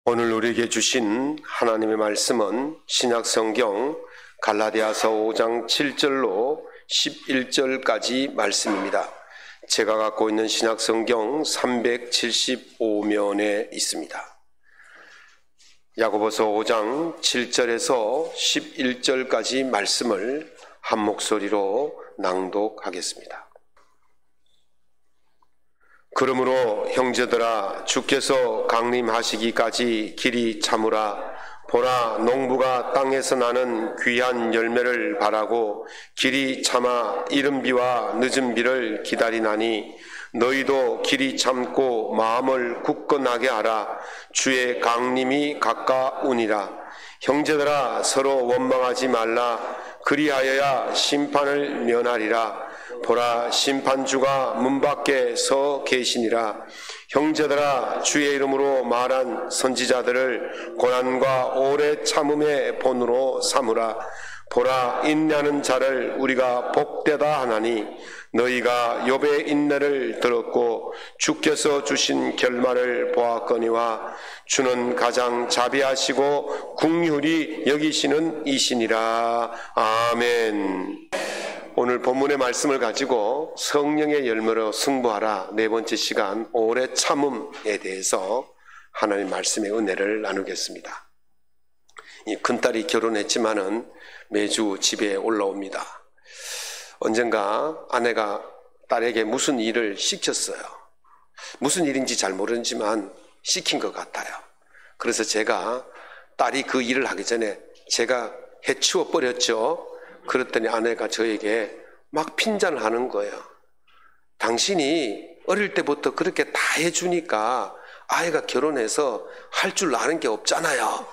오늘 우리에게 주신 하나님의 말씀은 신약성경 갈라디아서 5장 7절로 11절까지 말씀입니다. 제가 갖고 있는 신약성경 375면에 있습니다. 야고보서 5장 7절에서 11절까지 말씀을 한 목소리로 낭독하겠습니다. 그러므로 형제들아, 주께서 강림하시기까지 길이 참으라. 보라, 농부가 땅에서 나는 귀한 열매를 바라고 길이 참아 이른 비와 늦은 비를 기다리나니, 너희도 길이 참고 마음을 굳건하게 하라. 주의 강림이 가까우니라. 형제들아, 서로 원망하지 말라. 그리하여야 심판을 면하리라. 보라, 심판주가 문 밖에 서 계시니라. 형제들아, 주의 이름으로 말한 선지자들을 고난과 오래 참음의 본으로 삼으라. 보라, 인내하는 자를 우리가 복되다 하나니, 너희가 욥의 인내를 들었고 주께서 주신 결말을 보았거니와, 주는 가장 자비하시고 긍휼히 여기시는 이시니라. 아멘. 오늘 본문의 말씀을 가지고 성령의 열매로 승부하라, 네 번째 시간 오래 참음에 대해서 하나님 말씀의 은혜를 나누겠습니다. 이 큰딸이 결혼했지만은 매주 집에 올라옵니다. 언젠가 아내가 딸에게 무슨 일을 시켰어요. 무슨 일인지 잘 모르지만 시킨 것 같아요. 그래서 제가 딸이 그 일을 하기 전에 제가 해치워 버렸죠. 그랬더니 아내가 저에게 막 핀잔을 하는 거예요. 당신이 어릴 때부터 그렇게 다 해주니까 아이가 결혼해서 할 줄 아는 게 없잖아요.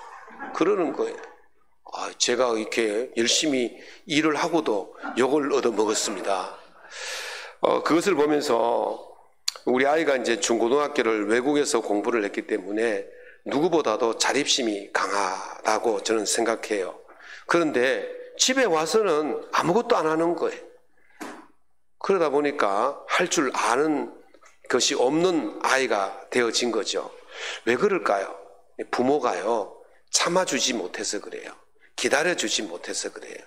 그러는 거예요. 제가 이렇게 열심히 일을 하고도 욕을 얻어먹었습니다. 그것을 보면서 우리 아이가 이제 중고등학교를 외국에서 공부를 했기 때문에 누구보다도 자립심이 강하다고 저는 생각해요. 그런데 집에 와서는 아무것도 안 하는 거예요. 그러다 보니까 할 줄 아는 것이 없는 아이가 되어진 거죠. 왜 그럴까요? 부모가요, 참아주지 못해서 그래요. 기다려주지 못해서 그래요.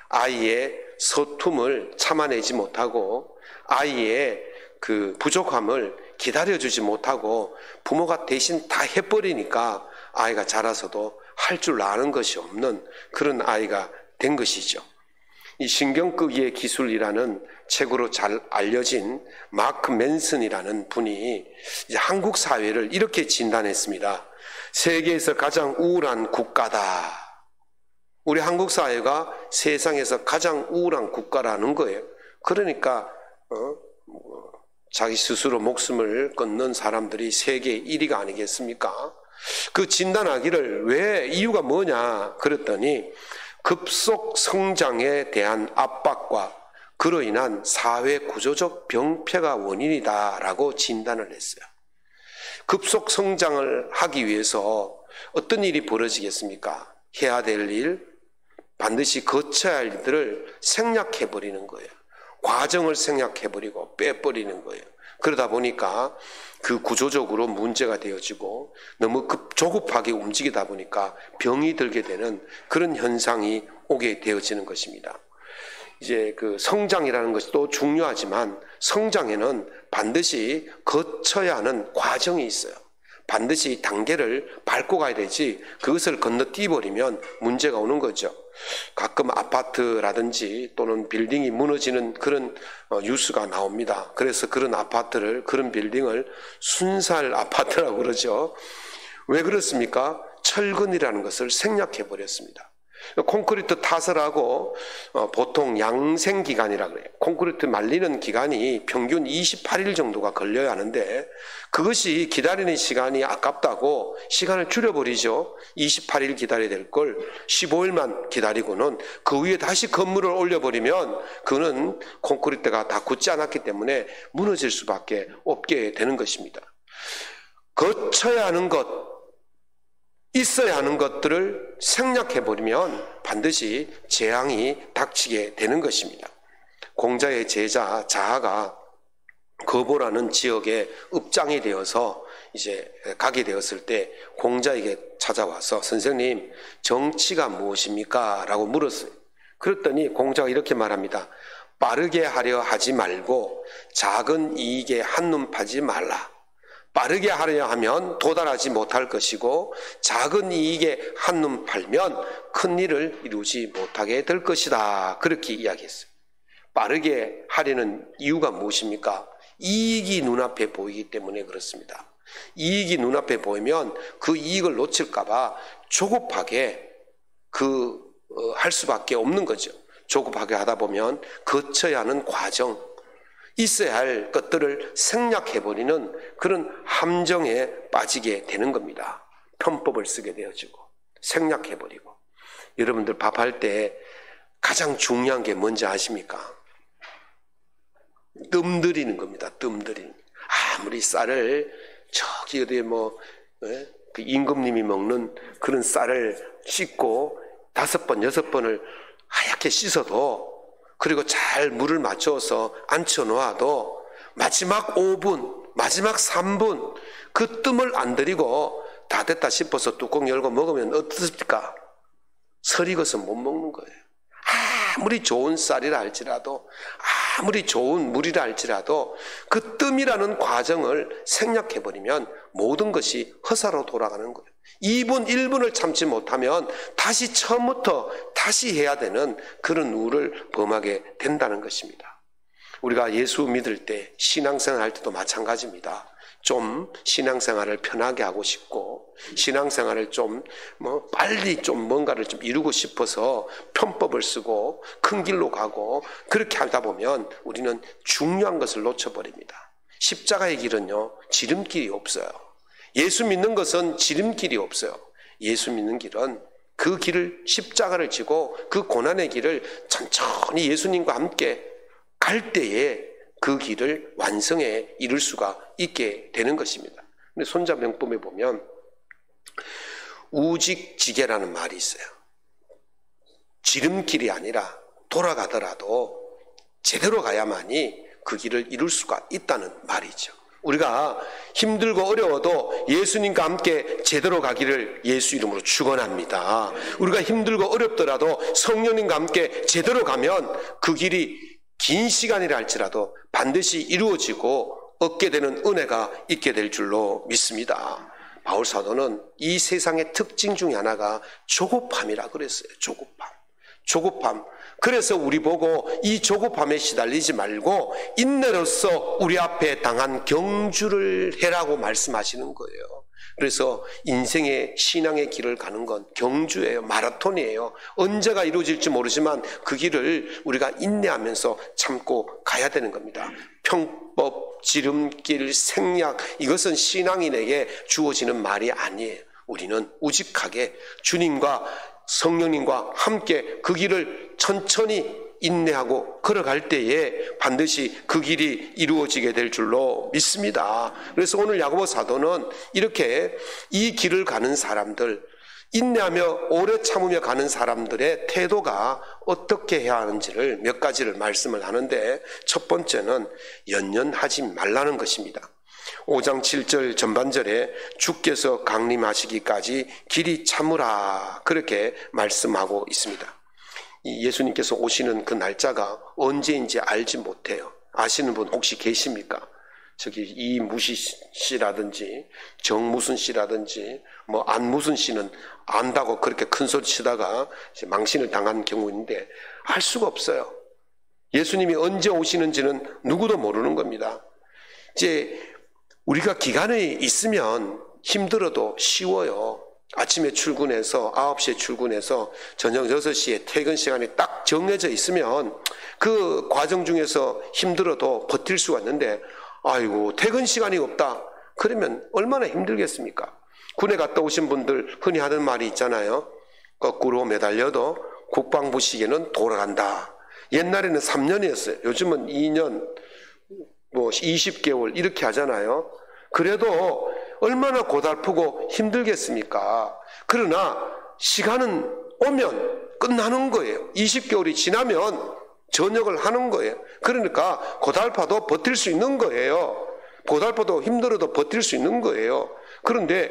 아이의 서툼을 참아내지 못하고 아이의 그 부족함을 기다려주지 못하고 부모가 대신 다 해버리니까 아이가 자라서도 할 줄 아는 것이 없는 그런 아이가 된 것이죠. 이 신경끄기의 기술이라는 책으로 잘 알려진 마크 맨슨이라는 분이 이제 한국 사회를 이렇게 진단했습니다. 세계에서 가장 우울한 국가다. 우리 한국 사회가 세상에서 가장 우울한 국가라는 거예요. 그러니까 자기 스스로 목숨을 끊는 사람들이 세계 1위가 아니겠습니까? 그 진단하기를 왜 이유가 뭐냐 그랬더니, 급속 성장에 대한 압박과 그로 인한 사회 구조적 병폐가 원인이다라고 진단을 했어요. 급속 성장을 하기 위해서 어떤 일이 벌어지겠습니까? 해야 될 일, 반드시 거쳐야 할 일들을 생략해버리는 거예요. 과정을 생략해버리고 빼버리는 거예요. 그러다 보니까 그 구조적으로 문제가 되어지고 너무 조급하게 움직이다 보니까 병이 들게 되는 그런 현상이 오게 되어지는 것입니다. 이제 그 성장이라는 것이 또 중요하지만 성장에는 반드시 거쳐야 하는 과정이 있어요. 반드시 단계를 밟고 가야 되지 그것을 건너뛰어버리면 문제가 오는 거죠. 가끔 아파트라든지 또는 빌딩이 무너지는 그런 뉴스가 나옵니다. 그래서 그런 아파트를, 그런 빌딩을 순살 아파트라고 그러죠. 왜 그렇습니까? 철근이라는 것을 생략해 버렸습니다. 콘크리트 타설하고 보통 양생기간이라고 그래요. 콘크리트 말리는 기간이 평균 28일 정도가 걸려야 하는데 그것이 기다리는 시간이 아깝다고 시간을 줄여버리죠. 28일 기다려야 될 걸 15일만 기다리고는 그 위에 다시 건물을 올려버리면 그는 콘크리트가 다 굳지 않았기 때문에 무너질 수밖에 없게 되는 것입니다. 거쳐야 하는 것, 있어야 하는 것들을 생략해버리면 반드시 재앙이 닥치게 되는 것입니다. 공자의 제자 자하가 거보라는 지역에 읍장이 되어서 이제 가게 되었을 때 공자에게 찾아와서 선생님, 정치가 무엇입니까? 라고 물었어요. 그랬더니 공자가 이렇게 말합니다. 빠르게 하려 하지 말고 작은 이익에 한눈 파지 말라. 빠르게 하려 하면 도달하지 못할 것이고 작은 이익에 한눈 팔면 큰 일을 이루지 못하게 될 것이다. 그렇게 이야기했어요. 빠르게 하려는 이유가 무엇입니까? 이익이 눈앞에 보이기 때문에 그렇습니다. 이익이 눈앞에 보이면 그 이익을 놓칠까 봐 조급하게 할 수밖에 없는 거죠. 조급하게 하다 보면 거쳐야 하는 과정, 있어야 할 것들을 생략해버리는 그런 함정에 빠지게 되는 겁니다. 편법을 쓰게 되어지고 생략해버리고. 여러분들 밥할 때 가장 중요한 게 뭔지 아십니까? 뜸 들이는 겁니다. 뜸 들이는. 아무리 쌀을 저기 어디에 그 임금님이 먹는 그런 쌀을 씻고 5번, 6번을 하얗게 씻어도, 그리고 잘 물을 맞춰서 앉혀 놓아도 마지막 5분, 마지막 3분 그 뜸을 안 들이고 다 됐다 싶어서 뚜껑 열고 먹으면 어떻습니까? 설익어서 못 먹는 거예요. 아무리 좋은 쌀이라 할지라도, 아무리 좋은 물이라 할지라도 그 뜸이라는 과정을 생략해버리면 모든 것이 허사로 돌아가는 거예요. 2분, 1분을 참지 못하면 다시 처음부터 다시 해야 되는 그런 우를 범하게 된다는 것입니다. 우리가 예수 믿을 때, 신앙생활 할 때도 마찬가지입니다. 좀 신앙생활을 편하게 하고 싶고, 신앙생활을 좀 빨리 좀 뭔가를 좀 이루고 싶어서 편법을 쓰고 큰 길로 가고, 그렇게 하다 보면 우리는 중요한 것을 놓쳐버립니다. 십자가의 길은요, 지름길이 없어요. 예수 믿는 것은 지름길이 없어요. 예수 믿는 길은 그 길을, 십자가를 지고 그 고난의 길을 천천히 예수님과 함께 갈 때에 그 길을 완성해 이룰 수가 있게 되는 것입니다. 근데 손자병법에 보면 우직지계라는 말이 있어요. 지름길이 아니라 돌아가더라도 제대로 가야만이 그 길을 이룰 수가 있다는 말이죠. 우리가 힘들고 어려워도 예수님과 함께 제대로 가기를 예수 이름으로 축원합니다. 우리가 힘들고 어렵더라도 성령님과 함께 제대로 가면 그 길이 긴 시간이라 할지라도 반드시 이루어지고 얻게 되는 은혜가 있게 될 줄로 믿습니다. 바울 사도는 이 세상의 특징 중에 하나가 조급함이라 그랬어요. 조급함. 그래서 우리 보고 이 조급함에 시달리지 말고 인내로서 우리 앞에 당한 경주를 해라고 말씀하시는 거예요. 그래서 인생의 신앙의 길을 가는 건 경주예요. 마라톤이에요. 언제가 이루어질지 모르지만 그 길을 우리가 인내하면서 참고 가야 되는 겁니다. 편법, 지름길, 생략, 이것은 신앙인에게 주어지는 말이 아니에요. 우리는 우직하게 주님과 성령님과 함께 그 길을 천천히 인내하고 걸어갈 때에 반드시 그 길이 이루어지게 될 줄로 믿습니다. 그래서 오늘 야고보 사도는 이렇게 이 길을 가는 사람들, 인내하며 오래 참으며 가는 사람들의 태도가 어떻게 해야 하는지를 몇 가지를 말씀을 하는데, 첫 번째는 연연하지 말라는 것입니다. 5장 7절 전반절에 주께서 강림하시기까지 길이 참으라, 그렇게 말씀하고 있습니다. 예수님께서 오시는 그 날짜가 언제인지 알지 못해요. 아시는 분 혹시 계십니까? 저기 이무시 씨라든지 정무순 씨라든지 안무순 씨는 안다고 그렇게 큰 소리 치다가 망신을 당한 경우인데 알 수가 없어요. 예수님이 언제 오시는지는 누구도 모르는 겁니다. 이제 우리가 기간에 있으면 힘들어도 쉬워요. 아침에 출근해서 9시에 출근해서 저녁 6시에 퇴근 시간이 딱 정해져 있으면 그 과정 중에서 힘들어도 버틸 수가 있는데, 아이고 퇴근 시간이 없다 그러면 얼마나 힘들겠습니까? 군에 갔다 오신 분들 흔히 하는 말이 있잖아요. 거꾸로 매달려도 국방부 시계는 돌아간다. 옛날에는 3년이었어요. 요즘은 2년 20개월 이렇게 하잖아요. 그래도 얼마나 고달프고 힘들겠습니까? 그러나 시간은 오면 끝나는 거예요. 20개월이 지나면 전역을 하는 거예요. 그러니까 고달파도 버틸 수 있는 거예요. 고달파도 힘들어도 버틸 수 있는 거예요. 그런데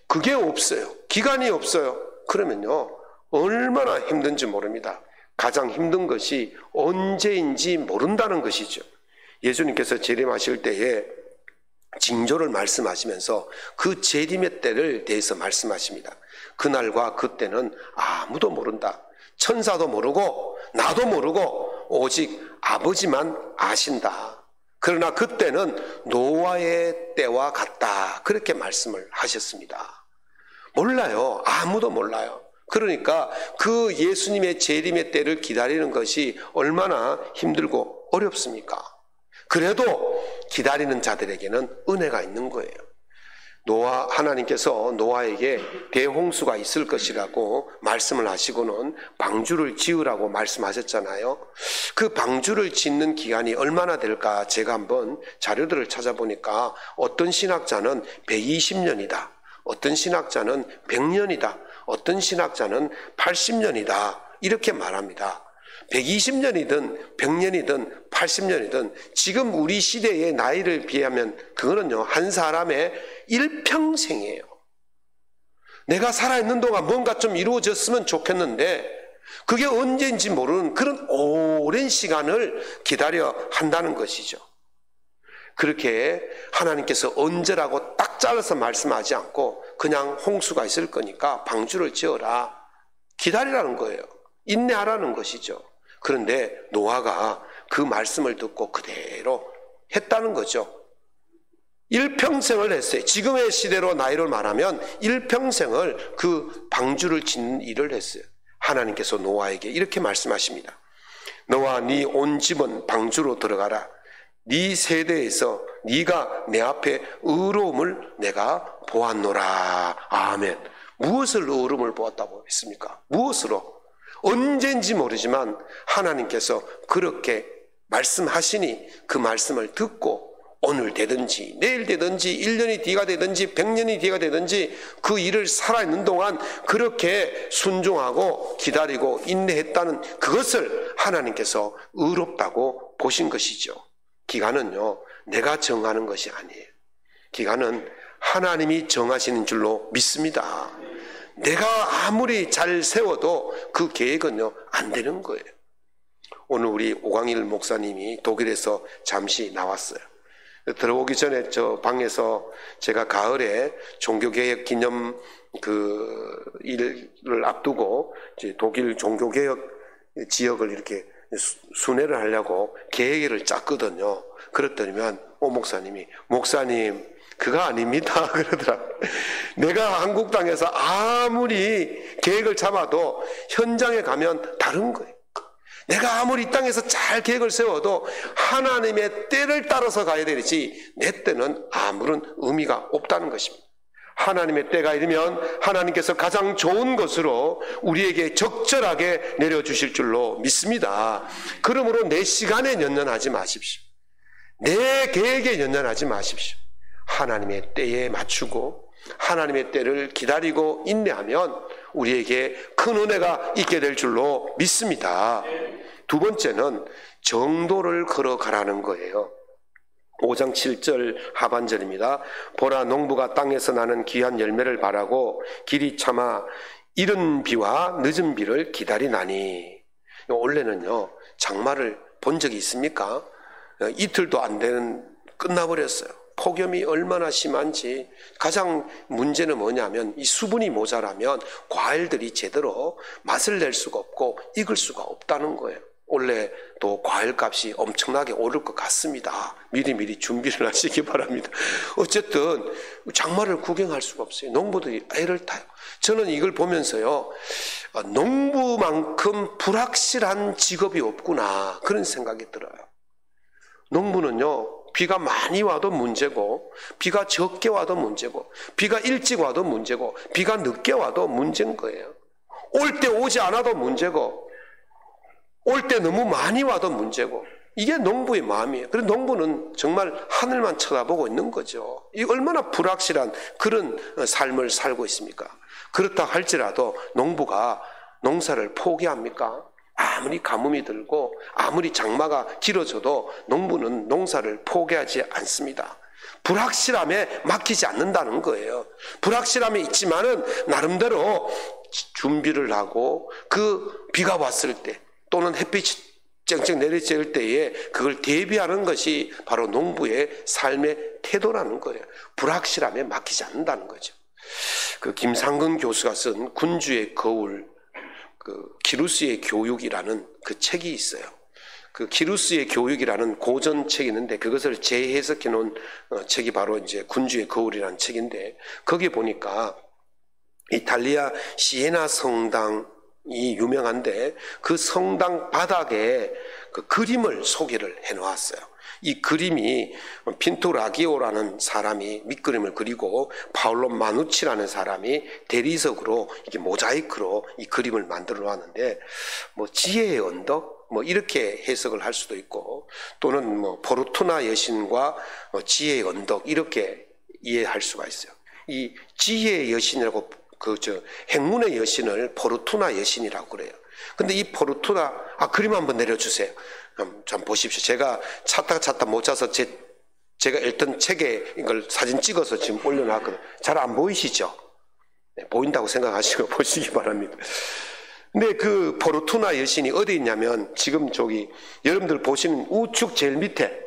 그게 없어요. 기간이 없어요. 그러면요, 얼마나 힘든지 모릅니다. 가장 힘든 것이 언제인지 모른다는 것이죠. 예수님께서 재림하실 때에 징조를 말씀하시면서 그 재림의 때를 대해서 말씀하십니다. 그날과 그때는 아무도 모른다. 천사도 모르고 나도 모르고 오직 아버지만 아신다. 그러나 그때는 노아의 때와 같다. 그렇게 말씀을 하셨습니다. 몰라요. 아무도 몰라요. 그러니까 그 예수님의 재림의 때를 기다리는 것이 얼마나 힘들고 어렵습니까? 그래도 기다리는 자들에게는 은혜가 있는 거예요. 하나님께서 노아에게 대홍수가 있을 것이라고 말씀을 하시고는 방주를 지으라고 말씀하셨잖아요. 그 방주를 짓는 기간이 얼마나 될까 제가 한번 자료들을 찾아보니까 어떤 신학자는 120년이다. 어떤 신학자는 100년이다. 어떤 신학자는 80년이다. 이렇게 말합니다. 120년이든 100년이든 80년이든 지금 우리 시대의 나이를 비하면 그거는요, 한 사람의 일평생이에요. 내가 살아있는 동안 뭔가 좀 이루어졌으면 좋겠는데 그게 언제인지 모르는 그런 오랜 시간을 기다려 한다는 것이죠. 그렇게 하나님께서 언제라고 딱 잘라서 말씀하지 않고 그냥 홍수가 있을 거니까 방주를 지어라. 기다리라는 거예요. 인내하라는 것이죠. 그런데 노아가 그 말씀을 듣고 그대로 했다는 거죠. 일평생을 했어요. 지금의 시대로 나이를 말하면 일평생을 그 방주를 짓는 일을 했어요. 하나님께서 노아에게 이렇게 말씀하십니다. 너와 네 온 집은 방주로 들어가라. 네 세대에서 네가 내 앞에 의로움을 내가 보았노라. 아멘. 무엇을 의로움을 보았다고 했습니까? 무엇으로? 언제인지 모르지만 하나님께서 그렇게 말씀하시니 그 말씀을 듣고 오늘 되든지 내일 되든지 1년이 뒤가 되든지 100년이 뒤가 되든지 그 일을 살아있는 동안 그렇게 순종하고 기다리고 인내했다는 그것을 하나님께서 의롭다고 보신 것이죠. 기간은요, 내가 정하는 것이 아니에요. 기간은 하나님이 정하시는 줄로 믿습니다. 내가 아무리 잘 세워도 그 계획은요, 안 되는 거예요. 오늘 우리 오광일 목사님이 독일에서 잠시 나왔어요. 들어오기 전에 저 방에서 제가 가을에 종교개혁 기념 그 일을 앞두고 이제 독일 종교개혁 지역을 이렇게 순회를 하려고 계획을 짰거든요. 그랬더니만 오 목사님이 목사님 그거 아닙니다 그러더라. 내가 한국 땅에서 아무리 계획을 잡아도 현장에 가면 다른 거예요. 내가 아무리 이 땅에서 잘 계획을 세워도 하나님의 때를 따라서 가야 되지 내 때는 아무런 의미가 없다는 것입니다. 하나님의 때가 이르면 하나님께서 가장 좋은 것으로 우리에게 적절하게 내려주실 줄로 믿습니다. 그러므로 내 시간에 연연하지 마십시오. 내 계획에 연연하지 마십시오. 하나님의 때에 맞추고 하나님의 때를 기다리고 인내하면 우리에게 큰 은혜가 있게 될 줄로 믿습니다. 두 번째는 정도를 걸어가라는 거예요. 5장 7절 하반절입니다. 보라 농부가 땅에서 나는 귀한 열매를 바라고 길이 참아 이른 비와 늦은 비를 기다리나니. 원래는요 장마를 본 적이 있습니까? 이틀도 안 되는 끝나버렸어요. 폭염이 얼마나 심한지. 가장 문제는 뭐냐면 이 수분이 모자라면 과일들이 제대로 맛을 낼 수가 없고 익을 수가 없다는 거예요. 원래 또 과일값이 엄청나게 오를 것 같습니다. 미리미리 준비를 하시기 바랍니다. 어쨌든 장마를 구경할 수가 없어요. 농부들이 애를 타요. 저는 이걸 보면서요 농부만큼 불확실한 직업이 없구나 그런 생각이 들어요. 농부는요 비가 많이 와도 문제고 비가 적게 와도 문제고 비가 일찍 와도 문제고 비가 늦게 와도 문제인 거예요. 올 때 오지 않아도 문제고 올 때 너무 많이 와도 문제고 이게 농부의 마음이에요. 그래서 농부는 정말 하늘만 쳐다보고 있는 거죠. 이 얼마나 불확실한 그런 삶을 살고 있습니까? 그렇다 할지라도 농부가 농사를 포기합니까? 아무리 가뭄이 들고 아무리 장마가 길어져도 농부는 농사를 포기하지 않습니다. 불확실함에 맡기지 않는다는 거예요. 불확실함이 있지만은 나름대로 준비를 하고 그 비가 왔을 때 또는 햇빛이 쨍쨍 내리쬐을 때에 그걸 대비하는 것이 바로 농부의 삶의 태도라는 거예요. 불확실함에 맡기지 않는다는 거죠. 그 김상근 교수가 쓴 군주의 거울, 그 기루스의 교육이라는 그 책이 있어요. 그 기루스의 교육이라는 고전 책이 있는데 그것을 재해석해 놓은 책이 바로 이제 군주의 거울이라는 책인데 거기 보니까 이탈리아 시에나 성당이 유명한데 그 성당 바닥에 그 그림을 소개를 해 놓았어요. 이 그림이 핀토라기오라는 사람이 밑그림을 그리고 파올로 마누치라는 사람이 대리석으로 이게 모자이크로 이 그림을 만들어 놨는데 뭐 지혜의 언덕 뭐 이렇게 해석을 할 수도 있고 또는 뭐 포르투나 여신과 지혜의 언덕 이렇게 이해할 수가 있어요. 이 지혜의 여신이라고 행운의 여신을 포르투나 여신이라고 그래요. 근데 이 포르투나 그림 한번 내려주세요. 좀 보십시오. 제가 찾다 못 찾아서 제가 읽던 책에 이걸 사진 찍어서 지금 올려놨거든요. 잘 안 보이시죠? 네, 보인다고 생각하시고 보시기 바랍니다. 근데 그 포르투나 여신이 어디 있냐면 지금 저기 여러분들 보시는 우측 제일 밑에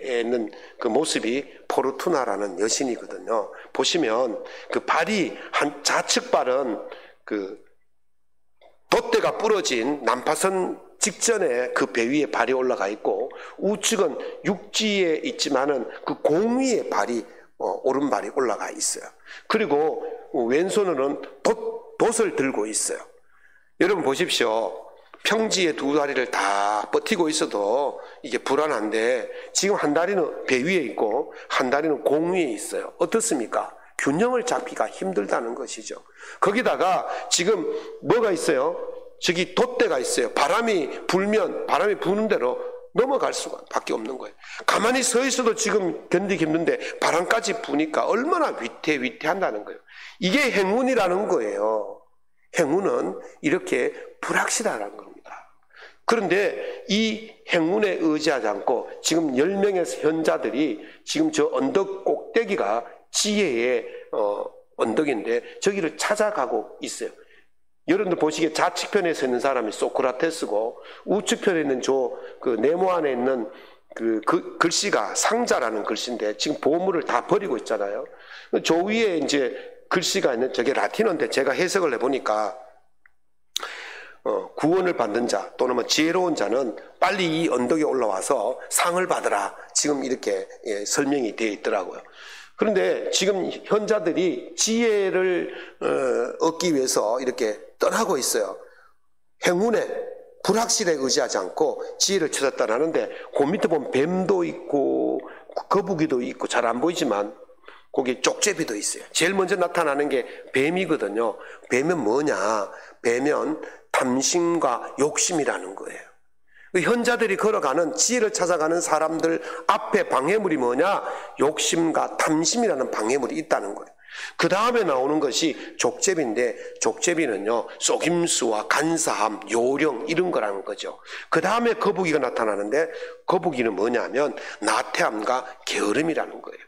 있는 그 모습이 포르투나라는 여신이거든요. 보시면 그 발이 한 좌측 발은 그 돛대가 부러진 난파선 직전에 그 배 위에 발이 올라가 있고 우측은 육지에 있지만은 그 공 위에 발이 오른발이 올라가 있어요. 그리고 왼손으로는 돛을 들고 있어요. 여러분 보십시오. 평지에 두 다리를 다 버티고 있어도 이게 불안한데 지금 한 다리는 배 위에 있고 한 다리는 공 위에 있어요. 어떻습니까? 균형을 잡기가 힘들다는 것이죠. 거기다가 지금 뭐가 있어요? 저기 돛대가 있어요. 바람이 불면 바람이 부는 대로 넘어갈 수가 밖에 없는 거예요. 가만히 서 있어도 지금 견디기 힘든데 바람까지 부니까 얼마나 위태한다는 거예요. 이게 행운이라는 거예요. 행운은 이렇게 불확실하다는 겁니다. 그런데 이 행운에 의지하지 않고 지금 10명의 현자들이 지금 저 언덕 꼭대기가 지혜의 언덕인데 저기를 찾아가고 있어요. 여러분들 보시기에 좌측편에 서 있는 사람이 소크라테스고 우측편에 있는 그 네모 안에 있는 그 글씨가 상자라는 글씨인데 지금 보물을 다 버리고 있잖아요. 저 위에 이제 글씨가 있는 저게 라틴어인데 제가 해석을 해보니까 구원을 받는 자 또는 뭐 지혜로운 자는 빨리 이 언덕에 올라와서 상을 받으라 지금 이렇게 설명이 되어 있더라고요. 그런데 지금 현자들이 지혜를 얻기 위해서 이렇게 떠나고 있어요. 행운에 불확실에 의지하지 않고 지혜를 찾았다라는데 그 밑에 보면 뱀도 있고 거북이도 있고 잘 안 보이지만 거기 쪽제비도 있어요. 제일 먼저 나타나는 게 뱀이거든요. 뱀은 뭐냐? 뱀은 탐심과 욕심이라는 거예요. 현자들이 걸어가는 지혜를 찾아가는 사람들 앞에 방해물이 뭐냐? 욕심과 탐심이라는 방해물이 있다는 거예요. 그 다음에 나오는 것이 족제비인데 족제비는요 속임수와 간사함, 요령 이런 거라는 거죠. 그 다음에 거북이가 나타나는데 거북이는 뭐냐면 나태함과 게으름이라는 거예요.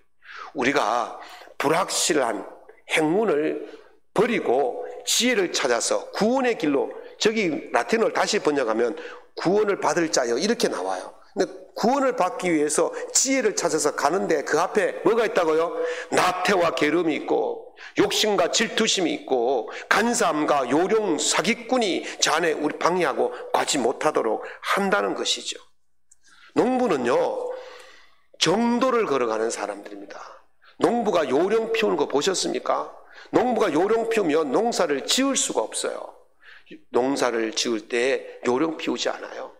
우리가 불확실한 행운을 버리고 지혜를 찾아서 구원의 길로 저기 라틴어를 다시 번역하면 구원을 받을 자여 이렇게 나와요. 근데 구원을 받기 위해서 지혜를 찾아서 가는데 그 앞에 뭐가 있다고요? 나태와 게으름이 있고 욕심과 질투심이 있고 간사함과 요령 사기꾼이 저 안에 우리 방해하고 가지 못하도록 한다는 것이죠. 농부는요 정도를 걸어가는 사람들입니다. 농부가 요령 피우는 거 보셨습니까? 농부가 요령 피우면 농사를 지을 수가 없어요. 농사를 지을 때 요령 피우지 않아요.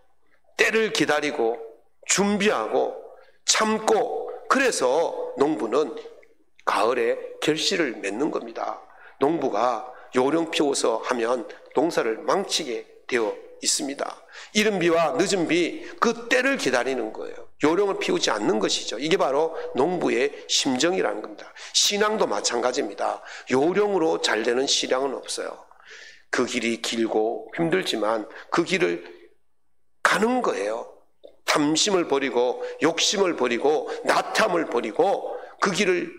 때를 기다리고 준비하고 참고 그래서 농부는 가을에 결실을 맺는 겁니다. 농부가 요령 피워서 하면 농사를 망치게 되어 있습니다. 이른 비와 늦은 비 그 때를 기다리는 거예요. 요령을 피우지 않는 것이죠. 이게 바로 농부의 심정이라는 겁니다. 신앙도 마찬가지입니다. 요령으로 잘 되는 신앙은 없어요. 그 길이 길고 힘들지만 그 길을 가는 거예요. 탐심을 버리고 욕심을 버리고 나탐을 버리고 그 길을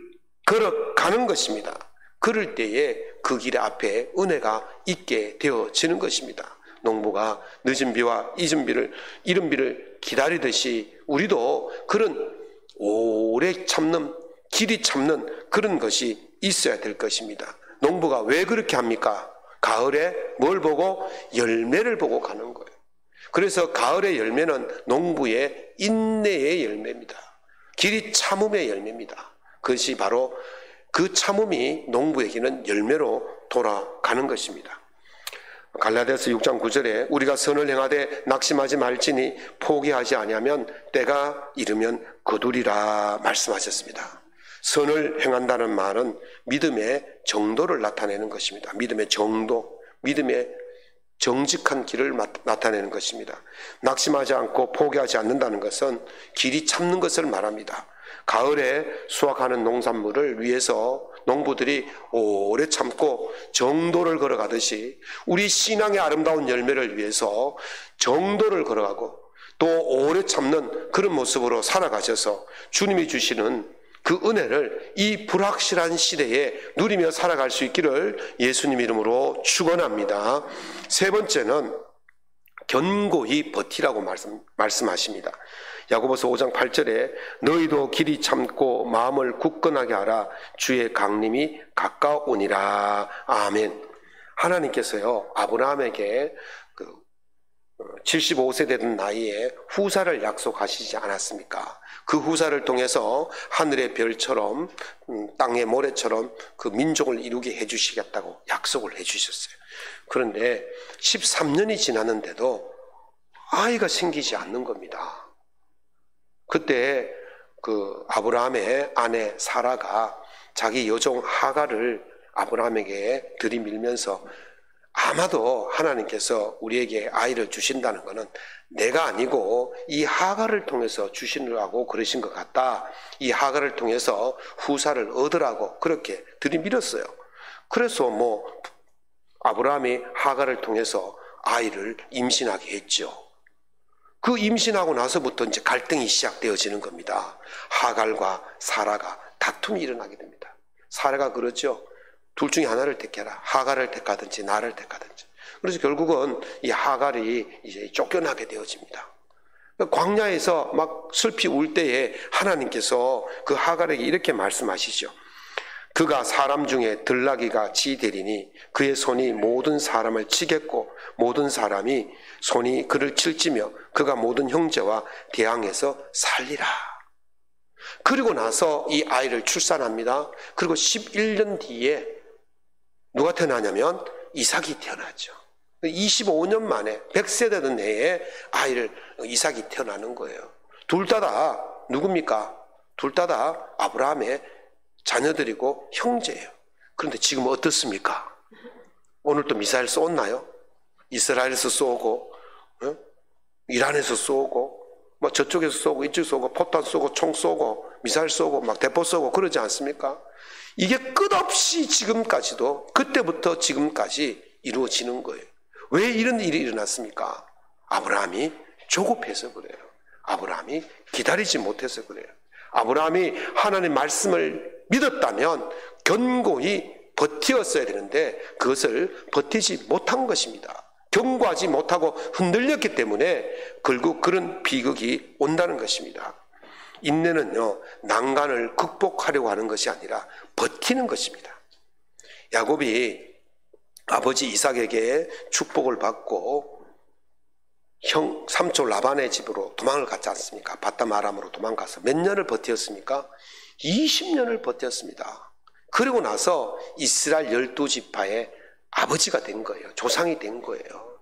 걸어가는 것입니다. 그럴 때에 그 길 앞에 은혜가 있게 되어지는 것입니다. 농부가 늦은 비와 이른 비를 기다리듯이 우리도 그런 오래 참는, 길이 참는 그런 것이 있어야 될 것입니다. 농부가 왜 그렇게 합니까? 가을에 뭘 보고? 열매를 보고 가는 거예요. 그래서 가을의 열매는 농부의 인내의 열매입니다. 길이 참음의 열매입니다. 그것이 바로 그 참음이 농부에게는 열매로 돌아가는 것입니다. 갈라디아서 6장 9절에 우리가 선을 행하되 낙심하지 말지니 포기하지 아니하면 때가 이르면 거두리라 말씀하셨습니다. 선을 행한다는 말은 믿음의 정도를 나타내는 것입니다. 믿음의 정도, 믿음의 정직한 길을 나타내는 것입니다. 낙심하지 않고 포기하지 않는다는 것은 길이 참는 것을 말합니다. 가을에 수확하는 농산물을 위해서 농부들이 오래 참고 정도를 걸어가듯이 우리 신앙의 아름다운 열매를 위해서 정도를 걸어가고 또 오래 참는 그런 모습으로 살아가셔서 주님이 주시는 그 은혜를 이 불확실한 시대에 누리며 살아갈 수 있기를 예수님 이름으로 축원합니다. 세 번째는 견고히 버티라고 말씀하십니다. 야고보서 5장 8절에 너희도 길이 참고 마음을 굳건하게 하라. 주의 강림이 가까우니라. 아멘. 하나님께서요 아브라함에게 75세 되던 나이에 후사를 약속하시지 않았습니까? 그 후사를 통해서 하늘의 별처럼 땅의 모래처럼 그 민족을 이루게 해주시겠다고 약속을 해주셨어요. 그런데 13년이 지났는데도 아이가 생기지 않는 겁니다. 그때 그 아브라함의 아내 사라가 자기 여종 하갈을 아브라함에게 들이밀면서 아마도 하나님께서 우리에게 아이를 주신다는 것은 내가 아니고 이 하갈을 통해서 주시느라고 그러신 것 같다. 이 하갈을 통해서 후사를 얻으라고 그렇게 들이밀었어요. 그래서 아브라함이 하갈을 통해서 아이를 임신하게 했죠. 그 임신하고 나서부터 이제 갈등이 시작되어지는 겁니다. 하갈과 사라가 다툼이 일어나게 됩니다. 사라가 그러죠. 둘 중에 하나를 택해라. 하갈을 택하든지 나를 택하든지. 그래서 결국은 이 하갈이 이제 쫓겨나게 되어집니다. 광야에서 막 슬피 울 때에 하나님께서 그 하갈에게 이렇게 말씀하시죠. 그가 사람 중에 들나귀가 지 되리니 그의 손이 모든 사람을 치겠고 모든 사람이 손이 그를 칠지며 그가 모든 형제와 대항해서 살리라. 그리고 나서 이 아이를 출산합니다. 그리고 11년 뒤에 누가 태어나냐면 이삭이 태어나죠. 25년 만에 100세 되던 해에 이삭이 태어나는 거예요. 둘 다 누굽니까? 둘 다 아브라함의 자녀들이고 형제예요. 그런데 지금 어떻습니까? 오늘 또 미사일 쏘았나요? 이스라엘에서 쏘고 이란에서 쏘고 저쪽에서 쏘고 이쪽에서 쏘고 포탄 쏘고 총 쏘고 미사일 쏘고 막 대포 쏘고 그러지 않습니까? 이게 끝없이 지금까지도 그때부터 지금까지 이루어지는 거예요. 왜 이런 일이 일어났습니까? 아브라함이 조급해서 그래요. 아브라함이 기다리지 못해서 그래요. 아브라함이 하나님의 말씀을 믿었다면 견고히 버티었어야 되는데 그것을 버티지 못한 것입니다. 견고하지 못하고 흔들렸기 때문에 결국 그런 비극이 온다는 것입니다. 인내는요, 난간을 극복하려고 하는 것이 아니라 버티는 것입니다. 야곱이 아버지 이삭에게 축복을 받고 삼촌 라반의 집으로 도망을 갔지 않습니까? 바담 아람으로 도망가서 몇 년을 버텼습니까? 20년을 버텼습니다. 그리고 나서 이스라엘 12지파의 아버지가 된 거예요. 조상이 된 거예요.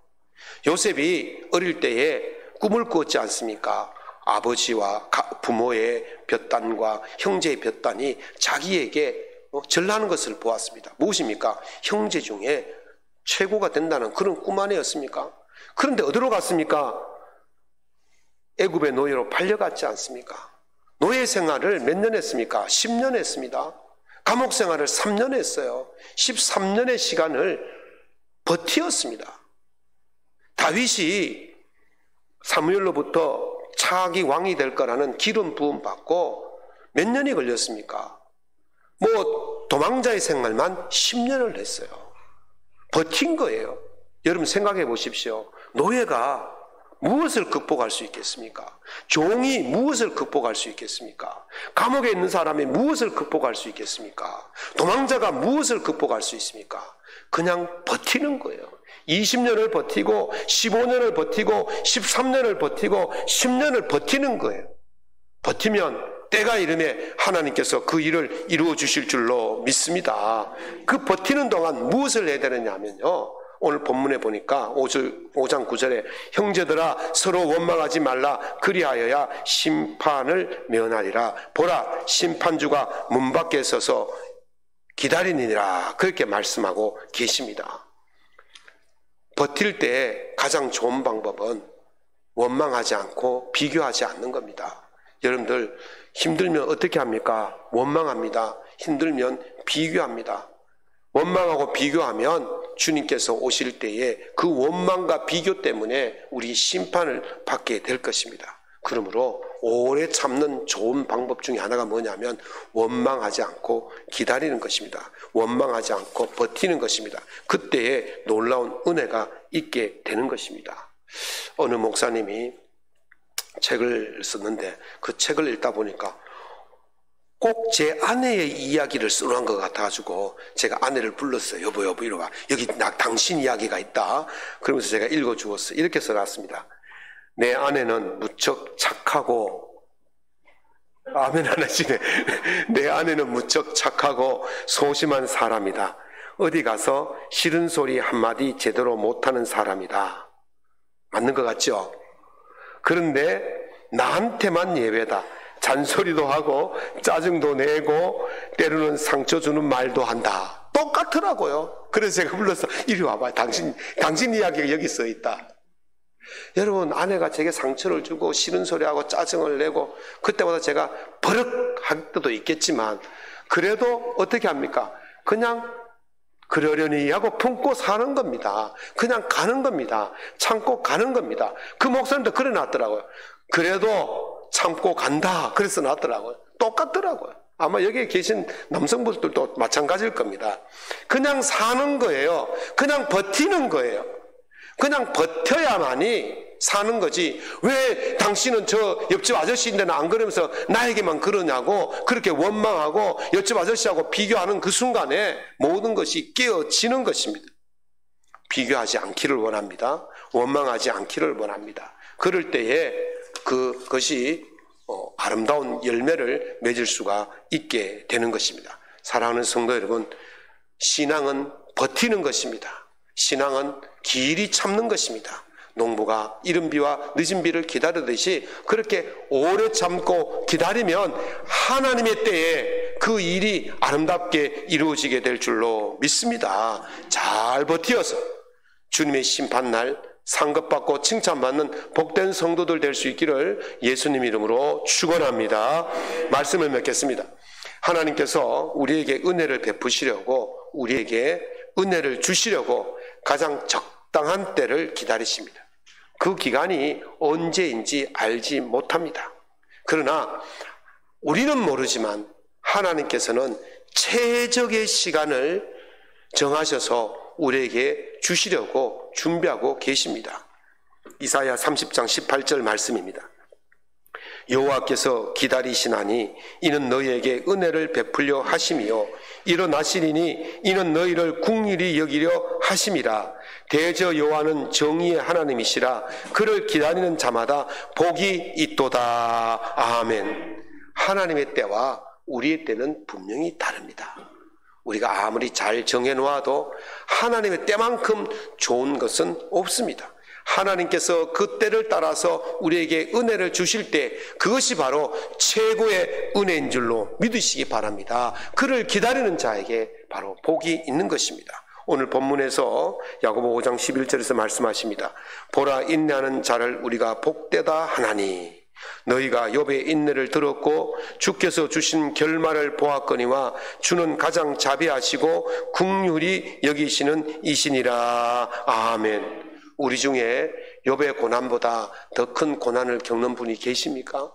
요셉이 어릴 때에 꿈을 꾸었지 않습니까? 아버지와 부모의 볕단과 형제의 볕단이 자기에게 절하는 것을 보았습니다. 무엇입니까? 형제 중에 최고가 된다는 그런 꿈 아니었습니까? 그런데 어디로 갔습니까? 애굽의 노예로 팔려갔지 않습니까? 노예 생활을 몇 년 했습니까? 10년 했습니다. 감옥 생활을 3년 했어요. 13년의 시간을 버티었습니다. 다윗이 사무엘로부터 차기 왕이 될 거라는 기름 부음 받고 몇 년이 걸렸습니까? 도망자의 생활만 10년을 했어요. 버틴 거예요. 여러분 생각해 보십시오. 노예가 무엇을 극복할 수 있겠습니까? 종이 무엇을 극복할 수 있겠습니까? 감옥에 있는 사람이 무엇을 극복할 수 있겠습니까? 도망자가 무엇을 극복할 수 있습니까? 그냥 버티는 거예요. 20년을 버티고 15년을 버티고 13년을 버티고 10년을 버티는 거예요. 버티면 때가 이르면 하나님께서 그 일을 이루어 주실 줄로 믿습니다. 그 버티는 동안 무엇을 해야 되느냐 하면요, 오늘 본문에 보니까 5장 9절에 형제들아 서로 원망하지 말라 그리하여야 심판을 면하리라. 보라 심판주가 문 밖에 서서 기다리니라. 그렇게 말씀하고 계십니다. 버틸 때 가장 좋은 방법은 원망하지 않고 비교하지 않는 겁니다. 여러분들 힘들면 어떻게 합니까? 원망합니다. 힘들면 비교합니다. 원망하고 비교하면 주님께서 오실 때에 그 원망과 비교 때문에 우리 심판을 받게 될 것입니다. 그러므로 오래 참는 좋은 방법 중에 하나가 뭐냐면 원망하지 않고 기다리는 것입니다. 원망하지 않고 버티는 것입니다. 그때에 놀라운 은혜가 있게 되는 것입니다. 어느 목사님이 책을 썼는데 그 책을 읽다 보니까 꼭 제 아내의 이야기를 써놓은 것 같아가지고 제가 아내를 불렀어요. 여보 이리 와. 여기 당신 이야기가 있다. 그러면서 제가 읽어주었어요. 이렇게 써놨습니다. 내 아내는 무척 착하고, 아멘 안 하시네. 내 아내는 무척 착하고 소심한 사람이다. 어디 가서 싫은 소리 한마디 제대로 못하는 사람이다. 맞는 것 같죠? 그런데 나한테만 예외다. 잔소리도 하고 짜증도 내고 때로는 상처 주는 말도 한다. 똑같더라고요. 그래서 제가 불러서 이리 와봐. 당신 이야기가 여기 써 있다. 여러분, 아내가 제게 상처를 주고 싫은 소리하고 짜증을 내고 그때마다 제가 버럭할 때도 있겠지만 그래도 어떻게 합니까? 그냥 그러려니 하고 품고 사는 겁니다. 그냥 가는 겁니다. 참고 가는 겁니다. 그 목사님도 그래 놨더라고요. 그래도 참고 간다. 그래서 놨더라고요. 똑같더라고요. 아마 여기에 계신 남성분들도 마찬가지일 겁니다. 그냥 사는 거예요. 그냥 버티는 거예요. 그냥 버텨야만이 사는 거지. 왜 당신은 저 옆집 아저씨인데는 안 그러면서 나에게만 그러냐고 그렇게 원망하고 옆집 아저씨하고 비교하는 그 순간에 모든 것이 깨어지는 것입니다. 비교하지 않기를 원합니다. 원망하지 않기를 원합니다. 그럴 때에 그것이 아름다운 열매를 맺을 수가 있게 되는 것입니다. 사랑하는 성도 여러분, 신앙은 버티는 것입니다. 신앙은 길이 참는 것입니다. 농부가 이른 비와 늦은 비를 기다리듯이 그렇게 오래 참고 기다리면 하나님의 때에 그 일이 아름답게 이루어지게 될 줄로 믿습니다. 잘 버티어서 주님의 심판날 상급받고 칭찬받는 복된 성도들 될 수 있기를 예수님 이름으로 축원합니다. 말씀을 맺겠습니다. 하나님께서 우리에게 은혜를 베푸시려고, 우리에게 은혜를 주시려고 가장 적당한 때를 기다리십니다. 그 기간이 언제인지 알지 못합니다. 그러나 우리는 모르지만 하나님께서는 최적의 시간을 정하셔서 우리에게 주시려고 준비하고 계십니다. 이사야 30장 18절 말씀입니다. 여호와께서 기다리시나니 이는 너희에게 은혜를 베풀려 하심이요 일어나시리니 이는 너희를 궁일이 여기려 하심이라. 대저 여호와는 정의의 하나님이시라. 그를 기다리는 자마다 복이 있도다. 아멘. 하나님의 때와 우리의 때는 분명히 다릅니다. 우리가 아무리 잘 정해놓아도 하나님의 때만큼 좋은 것은 없습니다. 하나님께서 그 때를 따라서 우리에게 은혜를 주실 때 그것이 바로 최고의 은혜인 줄로 믿으시기 바랍니다. 그를 기다리는 자에게 바로 복이 있는 것입니다. 오늘 본문에서 야고보 5장 11절에서 말씀하십니다. 보라 인내하는 자를 우리가 복되다 하나니 너희가 욥의 인내를 들었고 주께서 주신 결말을 보았거니와 주는 가장 자비하시고 긍휼히 여기시는 이시니라. 아멘. 우리 중에 욥의 고난보다 더 큰 고난을 겪는 분이 계십니까?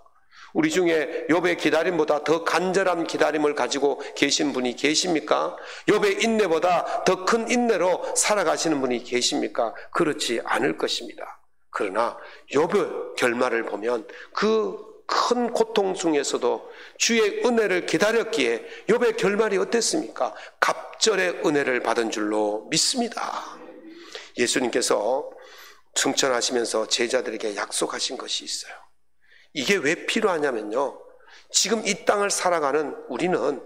우리 중에 욥의 기다림보다 더 간절한 기다림을 가지고 계신 분이 계십니까? 욥의 인내보다 더 큰 인내로 살아가시는 분이 계십니까? 그렇지 않을 것입니다. 그러나 욥의 결말을 보면 그 큰 고통 중에서도 주의 은혜를 기다렸기에 욥의 결말이 어땠습니까? 갑절의 은혜를 받은 줄로 믿습니다. 예수님께서 승천하시면서 제자들에게 약속하신 것이 있어요. 이게 왜 필요하냐면요, 지금 이 땅을 살아가는 우리는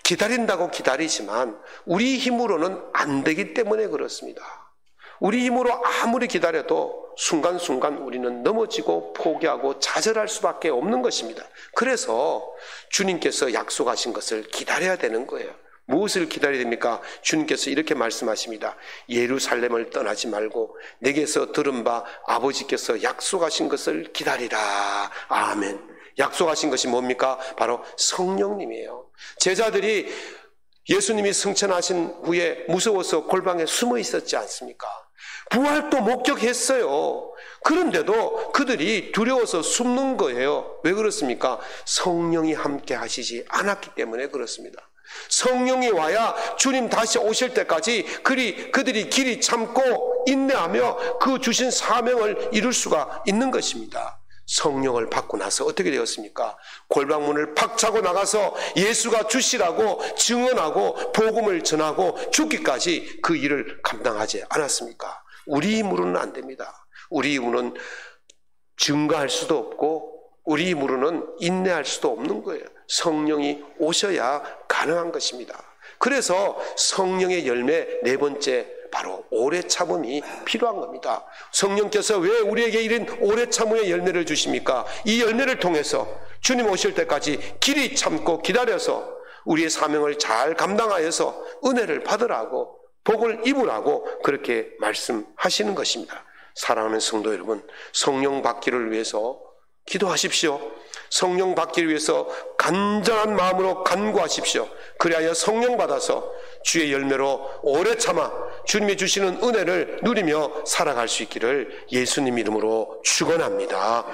기다린다고 기다리지만 우리 힘으로는 안 되기 때문에 그렇습니다. 우리 힘으로 아무리 기다려도 순간순간 우리는 넘어지고 포기하고 좌절할 수밖에 없는 것입니다. 그래서 주님께서 약속하신 것을 기다려야 되는 거예요. 무엇을 기다려야 됩니까? 주님께서 이렇게 말씀하십니다. 예루살렘을 떠나지 말고 내게서 들은 바 아버지께서 약속하신 것을 기다리라. 아멘. 약속하신 것이 뭡니까? 바로 성령님이에요. 제자들이 예수님이 승천하신 후에 무서워서 골방에 숨어 있었지 않습니까? 부활도 목격했어요. 그런데도 그들이 두려워서 숨는 거예요. 왜 그렇습니까? 성령이 함께 하시지 않았기 때문에 그렇습니다. 성령이 와야 주님 다시 오실 때까지 그들이 길이 참고 인내하며 그 주신 사명을 이룰 수가 있는 것입니다. 성령을 받고 나서 어떻게 되었습니까? 골방문을 팍 차고 나가서 예수가 주시라고 증언하고 복음을 전하고 죽기까지 그 일을 감당하지 않았습니까? 우리 힘으로는 안 됩니다. 우리 힘으로는 증거할 수도 없고 우리 힘으로는 인내할 수도 없는 거예요. 성령이 오셔야 가능한 것입니다. 그래서 성령의 열매 네 번째, 바로 오래 참음이 필요한 겁니다. 성령께서 왜 우리에게 이런 오래 참음의 열매를 주십니까? 이 열매를 통해서 주님 오실 때까지 길이 참고 기다려서 우리의 사명을 잘 감당하여서 은혜를 받으라고, 복을 입으라고 그렇게 말씀하시는 것입니다. 사랑하는 성도 여러분, 성령 받기를 위해서 기도하십시오. 성령 받기를 위해서 간절한 마음으로 간구하십시오. 그리하여 성령 받아서 주의 열매로 오래 참아 주님이 주시는 은혜를 누리며 살아갈 수 있기를 예수님 이름으로 축원합니다.